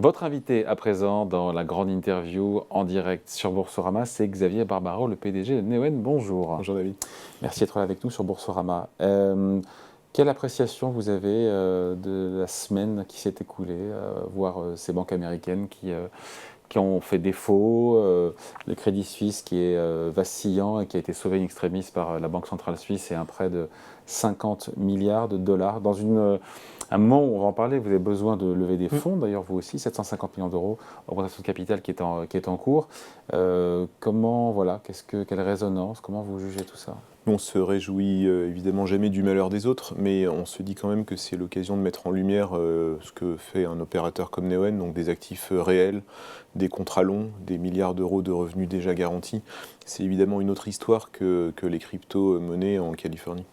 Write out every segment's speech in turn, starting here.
Votre invité à présent dans la grande interview en direct sur Boursorama, c'est Xavier Barbaro, le PDG de Neoen. Bonjour. Bonjour David. Merci d'être là avec nous sur Boursorama. Quelle appréciation vous avez de la semaine qui s'est écoulée, voire ces banques américaines qui ont fait défaut, le Crédit Suisse qui est vacillant et qui a été sauvé in extremis par la Banque centrale suisse et un prêt de 50 milliards de dollars dans un moment où on va en parler, vous avez besoin de lever des fonds, d'ailleurs vous aussi, 750 millions d'euros, augmentation de capital qui est en cours. Quelle résonance, comment vous jugez tout ça ? On se réjouit évidemment jamais du malheur des autres, mais on se dit quand même que c'est l'occasion de mettre en lumière ce que fait un opérateur comme Neoen, donc des actifs réels, des contrats longs, des milliards d'euros de revenus déjà garantis. C'est évidemment une autre histoire que les crypto-monnaies en Californie.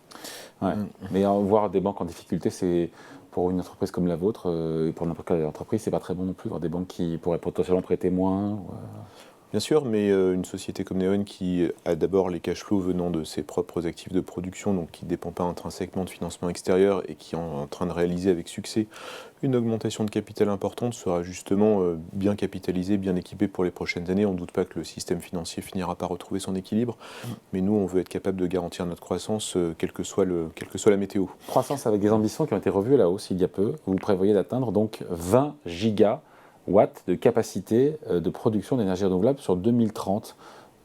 Ouais. Mais voir des banques en difficulté, c'est pour une entreprise comme la vôtre, et pour n'importe quelle entreprise, c'est pas très bon non plus, voir des banques qui pourraient potentiellement prêter moins. Bien sûr, mais une société comme Neoen qui a d'abord les cash flows venant de ses propres actifs de production, donc qui ne dépend pas intrinsèquement de financement extérieur et qui est en train de réaliser avec succès une augmentation de capital importante, sera justement bien capitalisée, bien équipée pour les prochaines années. On ne doute pas que le système financier finira par retrouver son équilibre, mais nous, on veut être capable de garantir notre croissance, quelle que soit la météo. Croissance avec des ambitions qui ont été revues à la hausse il y a peu. Vous prévoyez d'atteindre donc 20 gigawatts de capacité de production d'énergie renouvelable sur 2030.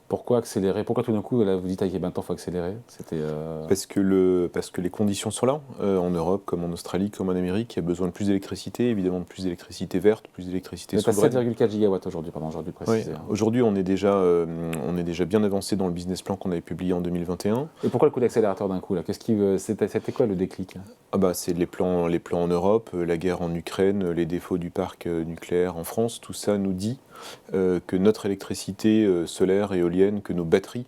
Pourquoi accélérer ? Pourquoi tout d'un coup, là, vous dites, il faut accélérer ? Parce que les conditions sont là, en Europe, comme en Australie, comme en Amérique. Il y a besoin de plus d'électricité, évidemment de plus d'électricité verte, plus d'électricité souveraine. Vous êtes à 7,4 gigawatts aujourd'hui, j'aurais dû préciser. Oui. Aujourd'hui, on est déjà bien avancé dans le business plan qu'on avait publié en 2021. Et pourquoi le coup d'accélérateur d'un coup là ? C'était quoi le déclic ? C'est les plans en Europe, la guerre en Ukraine, les défauts du parc nucléaire en France. Tout ça nous dit que notre électricité solaire, éolienne, que nos batteries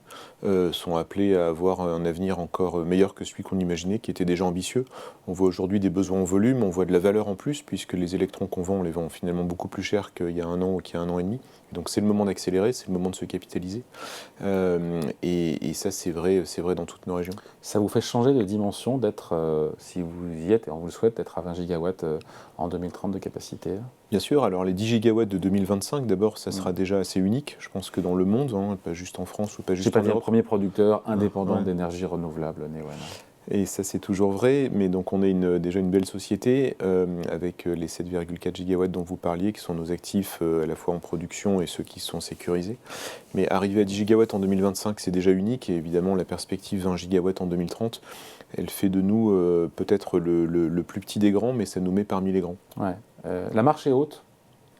sont appelées à avoir un avenir encore meilleur que celui qu'on imaginait, qui était déjà ambitieux. On voit aujourd'hui des besoins en volume, on voit de la valeur en plus, puisque les électrons qu'on vend, on les vend finalement beaucoup plus cher qu'il y a un an ou qu'il y a un an et demi. Donc c'est le moment d'accélérer, c'est le moment de se capitaliser. Et ça, c'est vrai dans toutes nos régions. Ça vous fait changer de dimension d'être, si vous y êtes, et on vous le souhaite, d'être à 20 gigawatts en 2030 de capacité ? Bien sûr, alors les 10 gigawatts de 2025, d'abord, ça sera déjà assez unique, je pense que dans le monde, pas juste en France ou pas juste en Europe. C'est le premier producteur indépendant d'énergie renouvelable, Neoen. Et ça, c'est toujours vrai, mais donc on est déjà une belle société avec les 7,4 gigawatts dont vous parliez, qui sont nos actifs à la fois en production et ceux qui sont sécurisés. Mais arriver à 10 gigawatts en 2025, c'est déjà unique, et évidemment, la perspective 20 gigawatts en 2030, elle fait de nous peut-être le plus petit des grands, mais ça nous met parmi les grands. Ouais. La marche est haute.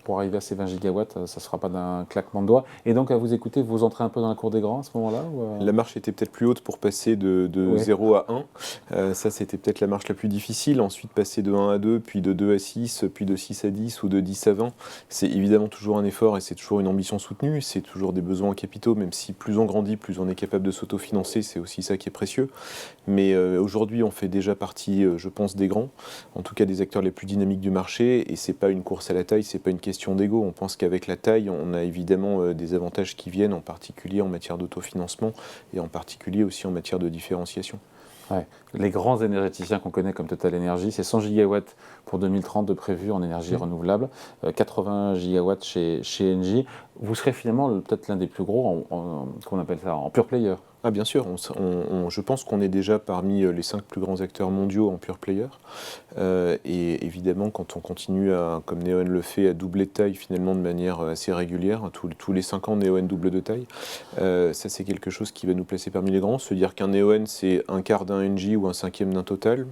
Pour arriver à ces 20 gigawatts, ça ne se fera pas d'un claquement de doigts. Et donc, à vous écouter, vous entrez un peu dans la cour des grands à ce moment-là La marche était peut-être plus haute pour passer de 0 à 1. Ça, c'était peut-être la marche la plus difficile. Ensuite, passer de 1 à 2, puis de 2 à 6, puis de 6 à 10 ou de 10 à 20. C'est évidemment toujours un effort et c'est toujours une ambition soutenue. C'est toujours des besoins en capitaux, même si plus on grandit, plus on est capable de s'autofinancer. C'est aussi ça qui est précieux. Mais aujourd'hui, on fait déjà partie, je pense, des grands. En tout cas, des acteurs les plus dynamiques du marché. Et ce n'est pas une course à la taille, ce n'est pas une question d'ego. On pense qu'avec la taille, on a évidemment des avantages qui viennent, en particulier en matière d'autofinancement et en particulier aussi en matière de différenciation. Ouais. Les grands énergéticiens qu'on connaît comme Total Energy, c'est 100 gigawatts pour 2030 de prévu en énergie renouvelable, 80 gigawatts chez Engie. Vous serez finalement peut-être l'un des plus gros, qu'on appelle ça, en pure player. Ah bien sûr, je pense qu'on est déjà parmi les 5 plus grands acteurs mondiaux en pure player. Et évidemment, quand on continue, comme Neoen le fait, à doubler de taille finalement de manière assez régulière, tous les 5 ans, Neoen double de taille, ça c'est quelque chose qui va nous placer parmi les grands. Se dire qu'un Neoen, c'est un quart d'un Engie ou un cinquième d'un Total,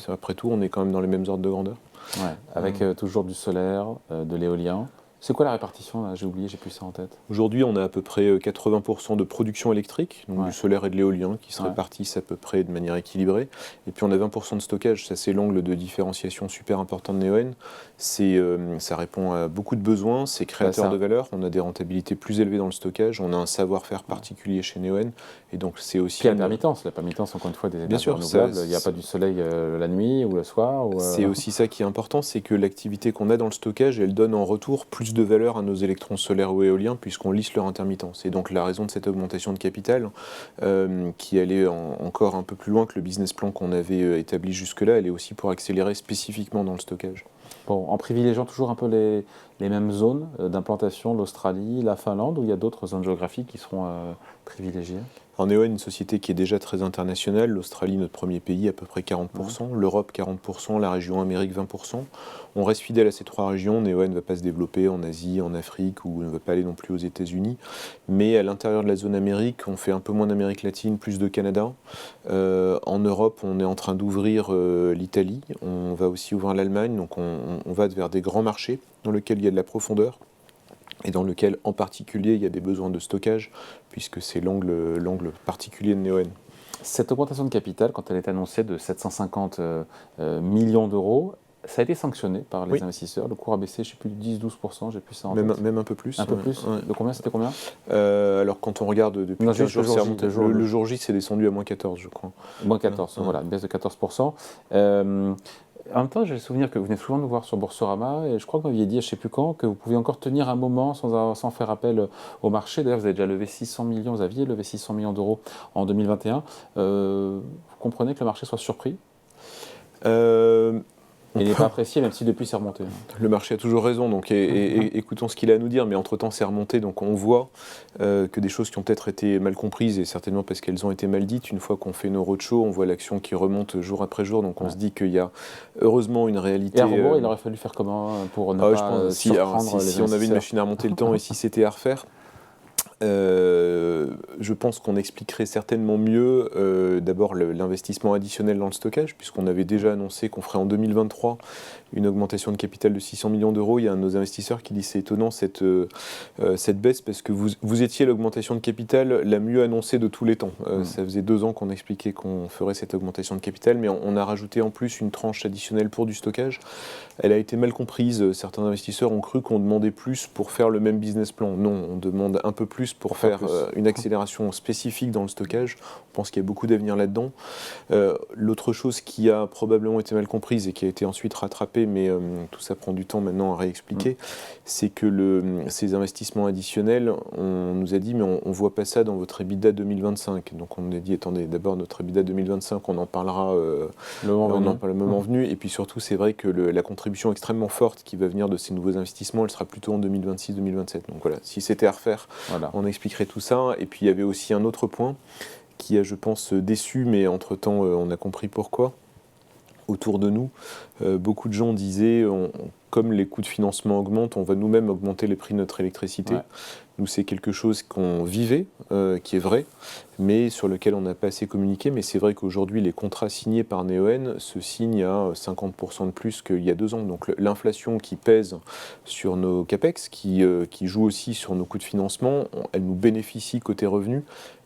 après tout, on est quand même dans les mêmes ordres de grandeur. Ouais, avec toujours du solaire, de l'éolien. C'est quoi la répartition là ? J'ai oublié, j'ai plus ça en tête. Aujourd'hui, on a à peu près 80% de production électrique, donc du solaire et de l'éolien qui se répartissent à peu près de manière équilibrée. Et puis on a 20% de stockage, ça c'est l'angle de différenciation super important de Neoen. Ça répond à beaucoup de besoins, c'est créateur de valeur, on a des rentabilités plus élevées dans le stockage, on a un savoir-faire particulier chez Neoen. Et donc c'est aussi... Puis la permittence encore une fois des énergies renouvelables, il n'y a pas du soleil la nuit ou le soir. C'est aussi ça qui est important, c'est que l'activité qu'on a dans le stockage, elle donne en retour plus de valeur à nos électrons solaires ou éoliens puisqu'on lisse leur intermittence. Et donc la raison de cette augmentation de capital, qui allait encore un peu plus loin que le business plan qu'on avait établi jusque-là, elle est aussi pour accélérer spécifiquement dans le stockage. Bon, en privilégiant toujours un peu les mêmes zones d'implantation, l'Australie, la Finlande, ou il y a d'autres zones géographiques qui seront privilégiées? En Neoen, une société qui est déjà très internationale, l'Australie, notre premier pays, à peu près 40%, l'Europe 40%, la région Amérique 20%. On reste fidèle à ces trois régions. Neoen ne va pas se développer en Asie, en Afrique, ou ne va pas aller non plus aux États-Unis. Mais à l'intérieur de la zone Amérique, on fait un peu moins d'Amérique latine, plus de Canada. En Europe, on est en train d'ouvrir l'Italie, on va aussi ouvrir l'Allemagne, donc on va vers des grands marchés dans lesquels il y a de la profondeur, et dans lequel en particulier il y a des besoins de stockage, puisque c'est l'angle particulier de Neoen. Cette augmentation de capital, quand elle est annoncée de 750 millions d'euros, ça a été sanctionné par les investisseurs. Le cours a baissé, je ne sais plus, de 10-12%, j'ai plus ça en tête. Même un peu plus. Un peu plus. Ouais. De combien? C'était combien? Alors quand on regarde depuis 15 jours, le jour J, c'est descendu à moins 14, je crois. Moins 14, voilà, une baisse de 14%. En même temps, j'ai le souvenir que vous venez souvent nous voir sur Boursorama, et je crois que vous m'aviez dit, je ne sais plus quand, que vous pouviez encore tenir un moment sans faire appel au marché. D'ailleurs, vous avez déjà levé 600 millions, vous aviez levé 600 millions d'euros en 2021. Vous comprenez que le marché soit surpris? Il n'est pas apprécié, même si depuis c'est remonté. Le marché a toujours raison, donc écoutons ce qu'il a à nous dire, mais entre-temps c'est remonté, donc on voit que des choses qui ont peut-être été mal comprises, et certainement parce qu'elles ont été mal dites, une fois qu'on fait nos roadshows, on voit l'action qui remonte jour après jour, donc on se dit qu'il y a heureusement une réalité... Et à rebours, il aurait fallu faire comment pour ne pas surprendre si on avait une machine à remonter le temps et si c'était à refaire, je pense qu'on expliquerait certainement mieux d'abord l'investissement additionnel dans le stockage, puisqu'on avait déjà annoncé qu'on ferait en 2023 une augmentation de capital de 600 millions d'euros. Il y a un de nos investisseurs qui dit c'est étonnant cette baisse, parce que vous étiez l'augmentation de capital la mieux annoncée de tous les temps. Ça faisait 2 ans qu'on expliquait qu'on ferait cette augmentation de capital, mais on a rajouté en plus une tranche additionnelle pour du stockage. Elle a été mal comprise. Certains investisseurs ont cru qu'on demandait plus pour faire le même business plan. Non, on demande un peu plus pour faire une accélération spécifique dans le stockage. On pense qu'il y a beaucoup d'avenir là-dedans. L'autre chose qui a probablement été mal comprise et qui a été ensuite rattrapée, mais tout ça prend du temps maintenant à réexpliquer, c'est que ces investissements additionnels, on nous a dit mais on ne voit pas ça dans votre EBITDA 2025. Donc on a dit attendez, d'abord notre EBITDA 2025, on en parlera le moment venu, et puis surtout c'est vrai que la contribution extrêmement forte qui va venir de ces nouveaux investissements, elle sera plutôt en 2026-2027. Donc voilà, si c'était à refaire, on expliquerait tout ça. Et puis il y avait aussi un autre point qui a, je pense, déçu, mais entre-temps on a compris pourquoi. Autour de nous, beaucoup de gens disaient, comme les coûts de financement augmentent, on va nous-mêmes augmenter les prix de notre électricité. Nous, c'est quelque chose qu'on vivait, qui est vrai, mais sur lequel on n'a pas assez communiqué. Mais c'est vrai qu'aujourd'hui, les contrats signés par Neoen se signent à 50% de plus qu'il y a 2 ans. Donc l'inflation qui pèse sur nos CAPEX, qui joue aussi sur nos coûts de financement, elle nous bénéficie côté revenus.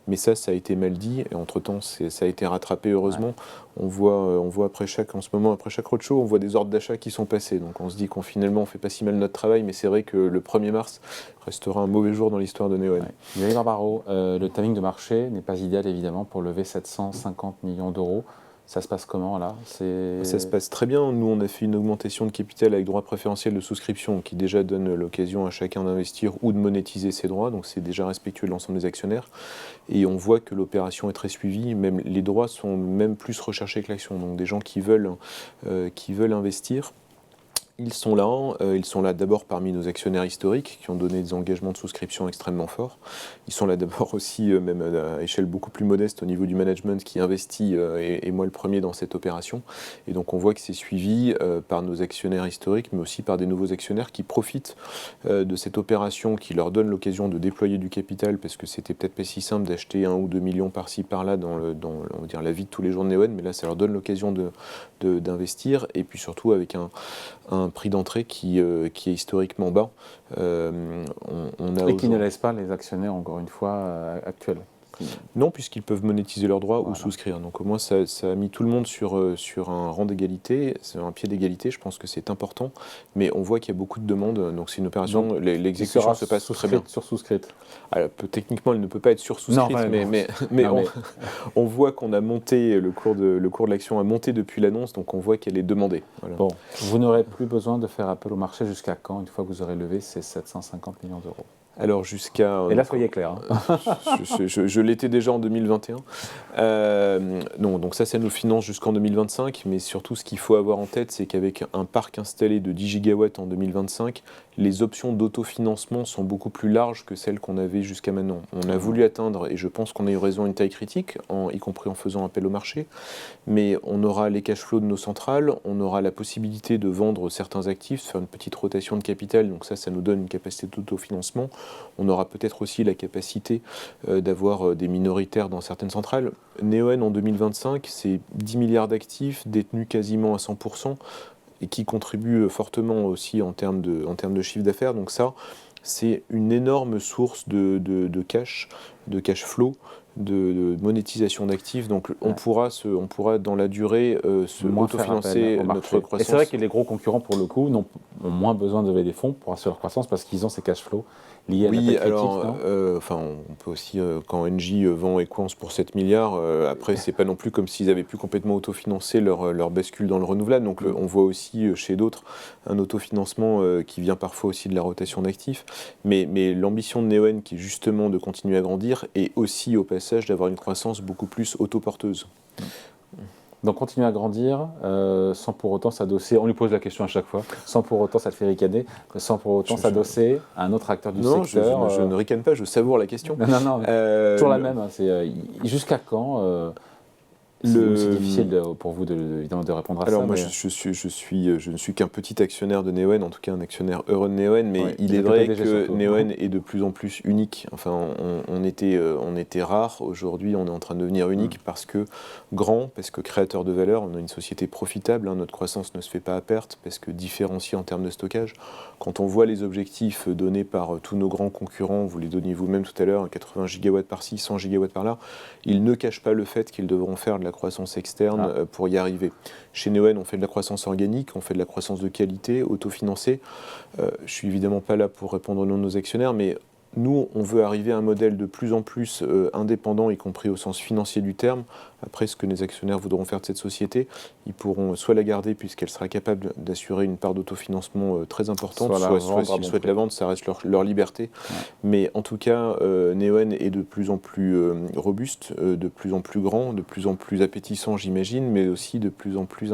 Mais ça a été mal dit, et entre-temps, ça a été rattrapé, heureusement. On voit après chaque roadshow, on voit des ordres d'achat qui sont passés. Donc on se dit qu'on finalement, on fait pas si mal notre travail, mais c'est vrai que le 1er mars restera un mauvais jour dans l'histoire de Neoen. Yannick Barbaro, le timing de marché n'est pas idéal, évidemment, pour lever 750 millions d'euros. Ça se passe comment là? Ça se passe très bien. Nous, on a fait une augmentation de capital avec droit préférentiel de souscription qui déjà donne l'occasion à chacun d'investir ou de monétiser ses droits. Donc c'est déjà respectueux de l'ensemble des actionnaires. Et on voit que l'opération est très suivie. Même les droits sont même plus recherchés que l'action. Donc des gens qui veulent investir, ils sont là d'abord parmi nos actionnaires historiques qui ont donné des engagements de souscription extrêmement forts. Ils sont là d'abord aussi, même à échelle beaucoup plus modeste au niveau du management qui investit, et moi le premier dans cette opération. Et donc on voit que c'est suivi par nos actionnaires historiques, mais aussi par des nouveaux actionnaires qui profitent de cette opération, qui leur donne l'occasion de déployer du capital, parce que c'était peut-être pas si simple d'acheter 1 ou 2 millions par-ci par-là dans on va dire, la vie de tous les jours de Neoen, mais là ça leur donne l'occasion d'investir, et puis surtout avec un prix d'entrée qui est historiquement bas. Et qui ne laisse pas les actionnaires, encore une fois, actuels. Non, puisqu'ils peuvent monétiser leurs droits ou souscrire. Donc au moins, ça a mis tout le monde sur un rang d'égalité, sur un pied d'égalité. Je pense que c'est important. Mais on voit qu'il y a beaucoup de demandes. Donc c'est une opération, l'exécution se passe très bien. Sur-souscrite. Techniquement, elle ne peut pas être sur-souscrite, mais on voit qu'on a monté, le cours de l'action a monté depuis l'annonce, donc on voit qu'elle est demandée. Voilà. Bon, vous n'aurez plus besoin de faire appel au marché jusqu'à quand, une fois que vous aurez levé ces 750 millions d'euros? Alors jusqu'à... Et là, soyez clair. je l'étais déjà en 2021. Non, donc ça nous finance jusqu'en 2025, mais surtout ce qu'il faut avoir en tête, c'est qu'avec un parc installé de 10 gigawatts en 2025, les options d'autofinancement sont beaucoup plus larges que celles qu'on avait jusqu'à maintenant. On a voulu atteindre, et je pense qu'on a eu raison, une taille critique, y compris en faisant appel au marché, mais on aura les cash flows de nos centrales, on aura la possibilité de vendre certains actifs, faire une petite rotation de capital, donc ça nous donne une capacité d'autofinancement. On aura peut-être aussi la capacité d'avoir des minoritaires dans certaines centrales. Neoen en 2025, c'est 10 milliards d'actifs détenus quasiment à 100% et qui contribuent fortement aussi en termes de chiffre d'affaires. Donc ça, c'est une énorme source de cash flow, de monétisation d'actifs. Donc on pourra dans la durée se autofinancer notre croissance. Et c'est vrai que les gros concurrents, pour le coup, ont moins besoin de lever des fonds pour assurer leur croissance parce qu'ils ont ces cash flows liés à la taille critique, on peut aussi, quand Engie vend Equans pour 7 milliards, après, c'est pas non plus comme s'ils avaient pu complètement autofinancer leur bascule dans le renouvelable. Donc on voit aussi chez d'autres un autofinancement qui vient parfois aussi de la rotation d'actifs. Mais l'ambition de Neoen, qui est justement de continuer à grandir, est aussi au passage d'avoir une croissance beaucoup plus autoporteuse. Donc continuer à grandir sans pour autant s'adosser, on lui pose la question à chaque fois, sans pour autant ça te fait ricaner, sans pour autant s'adosser à un autre acteur du secteur. Non, je ne ricane pas, je savoure la question. Non, toujours la même, hein, c'est jusqu'à quand c'est difficile pour vous évidemment de répondre à ça. Alors moi, je ne suis qu'un petit actionnaire de Neoen, en tout cas un actionnaire heureux de Neoen, mais il est vrai que Neoen est de plus en plus unique. Enfin, on était rare, aujourd'hui on est en train de devenir unique parce que grand, parce que créateur de valeur, on a une société profitable, hein, notre croissance ne se fait pas à perte, parce que différencié en termes de stockage. Quand on voit les objectifs donnés par tous nos grands concurrents, vous les donniez vous-même tout à l'heure, 80 gigawatts par-ci, 100 gigawatts par-là, ils ne cachent pas le fait qu'ils devront faire de la croissance externe pour y arriver. Chez Neoen, on fait de la croissance organique, on fait de la croissance de qualité, autofinancée. Je ne suis évidemment pas là pour répondre au nom de nos actionnaires, mais nous, on veut arriver à un modèle de plus en plus indépendant, y compris au sens financier du terme. Après, ce que les actionnaires voudront faire de cette société, ils pourront soit la garder puisqu'elle sera capable d'assurer une part d'autofinancement très importante, soit s'ils souhaitent la vendre, ça reste leur liberté. Ouais. Mais en tout cas, Neoen est de plus en plus robuste, de plus en plus grand, de plus en plus appétissant, j'imagine, mais aussi de plus en plus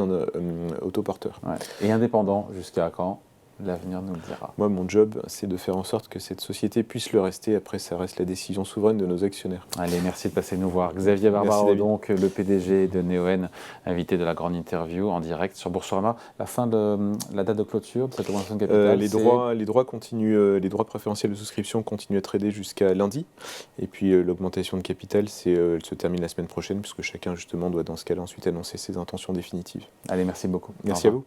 autoporteur. Ouais. Et indépendant, jusqu'à quand ? L'avenir nous le dira. Moi, mon job, c'est de faire en sorte que cette société puisse le rester. Après, ça reste la décision souveraine de nos actionnaires. Allez, merci de passer nous voir. Xavier Barbaro, donc le PDG de Neoen, invité de la grande interview en direct sur Boursorama. La date de clôture de cette augmentation de capital, les droits continuent, les droits préférentiels de souscription continuent à trader jusqu'à lundi. Et puis l'augmentation de capital, elle se termine la semaine prochaine, puisque chacun justement doit dans ce cas-là ensuite annoncer ses intentions définitives. Allez, merci beaucoup. Merci à vous.